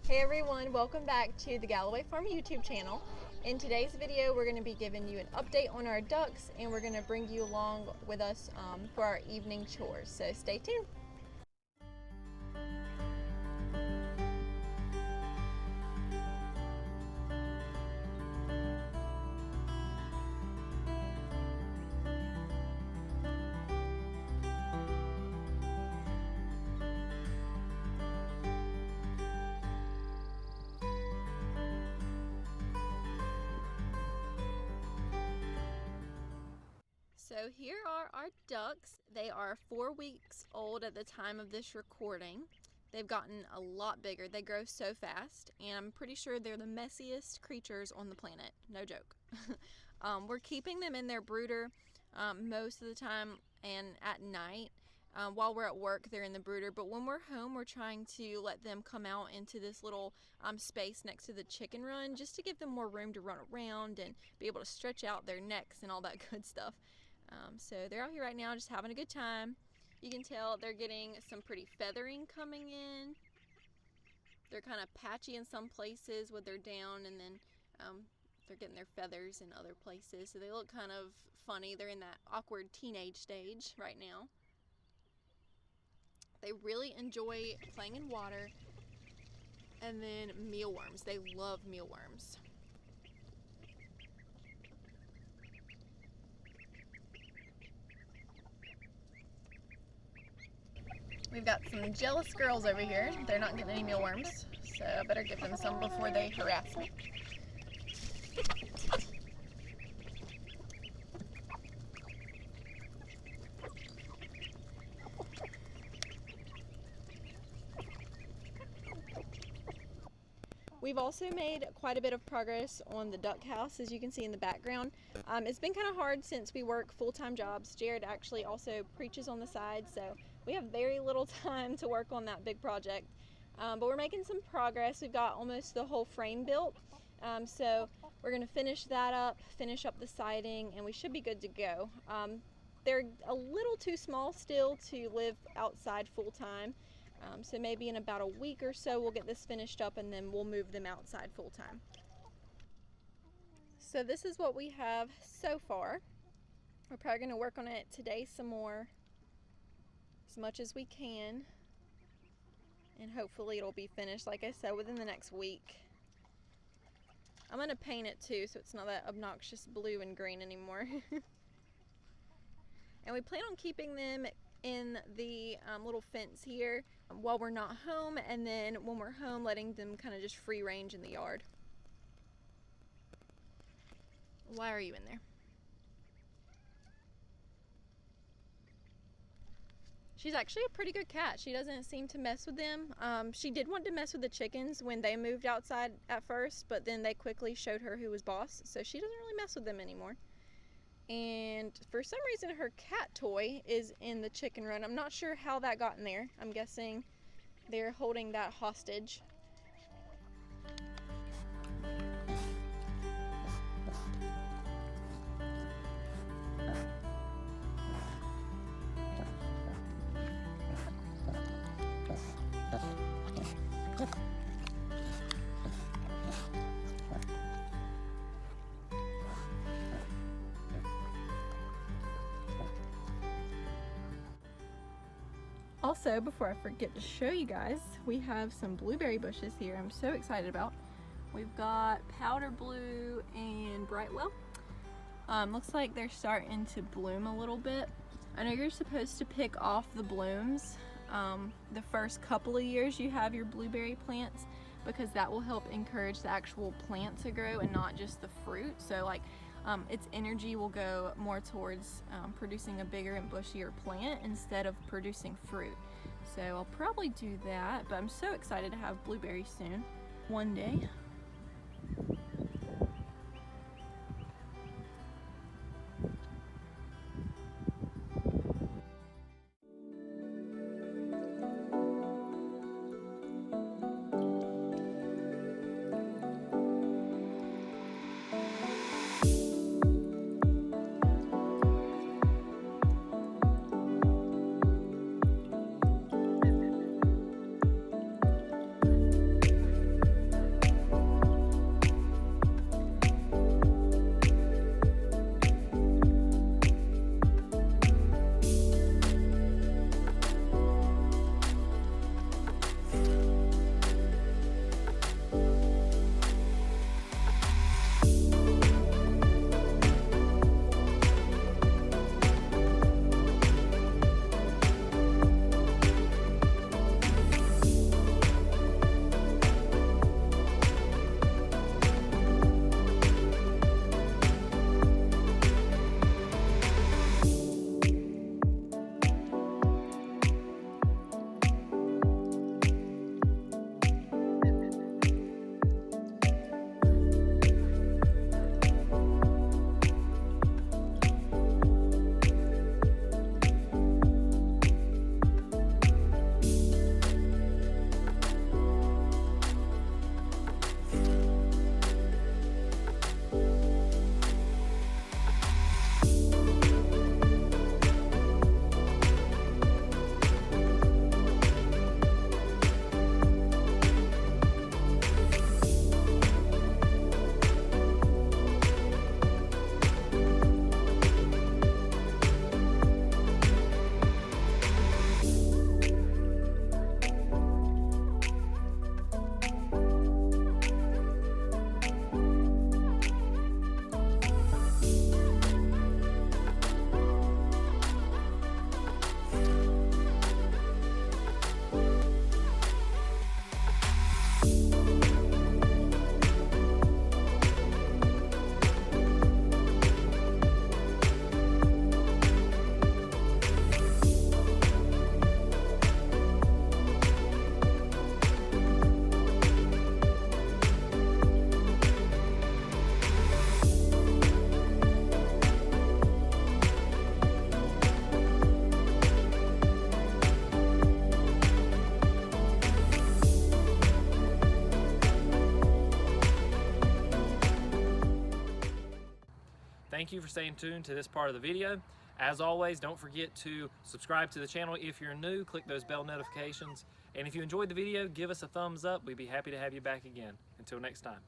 Hey everyone, welcome back to the Galloway Farm YouTube channel. In today's video, we're going to be giving you an update on our ducks, and we're going to bring you along with us for our evening chores, so stay tuned. So here are our ducks. They are 4 weeks old at the time of this recording. They've gotten a lot bigger. They grow so fast, and I'm pretty sure they're the messiest creatures on the planet. No joke. We're keeping them in their brooder most of the time, and at night. While we're at work, they're in the brooder, but when we're home, we're trying to let them come out into this little space next to the chicken run, just to give them more room to run around and be able to stretch out their necks and all that good stuff. So they're out here right now just having a good time. You can tell they're getting some pretty feathering coming in. They're kind of patchy in some places with their down, and then they're getting their feathers in other places. So they look kind of funny. They're in that awkward teenage stage right now. They really enjoy playing in water, and then mealworms. They love mealworms. We've got some jealous girls over here. They're not getting any mealworms, so I better give them some before they harass me. We've also made quite a bit of progress on the duck house, as you can see in the background. It's been kind of hard since we work full-time jobs. Jared actually also preaches on the side, so we have very little time to work on that big project. But we're making some progress. We've got almost the whole frame built. So we're going to finish that up, finish up the siding, and we should be good to go. They're a little too small still to live outside full-time. So maybe in about a week or so we'll get this finished up, and then we'll move them outside full time. So this is what we have so far. We're probably going to work on it today some more, as much as we can, and hopefully it'll be finished, like I said, within the next week. I'm going to paint it too, so it's not that obnoxious blue and green anymore. And we plan on keeping them in the little fence here while we're not home, and then when we're home, letting them kind of just free range in the yard. Why are you in there? She's actually a pretty good cat. She doesn't seem to mess with them. She did want to mess with the chickens when they moved outside at first, but then they quickly showed her who was boss, so she doesn't really mess with them anymore. And for some reason her cat toy is in the chicken run. I'm not sure how that got in there. I'm guessing they're holding that hostage. Also, before I forget to show you guys, we have some blueberry bushes here I'm so excited about. We've got powder blue and brightwell. Looks like they're starting to bloom a little bit. I know you're supposed to pick off the blooms the first couple of years you have your blueberry plants, because that will help encourage the actual plant to grow and not just the fruit. So like its energy will go more towards producing a bigger and bushier plant instead of producing fruit. So I'll probably do that, but I'm so excited to have blueberries soon, one day. thank you for staying tuned to this part of the video. As always, don't forget to subscribe to the channel if you're new. Click those bell notifications. And if you enjoyed the video, give us a thumbs up. We'd be happy to have you back again. Until next time.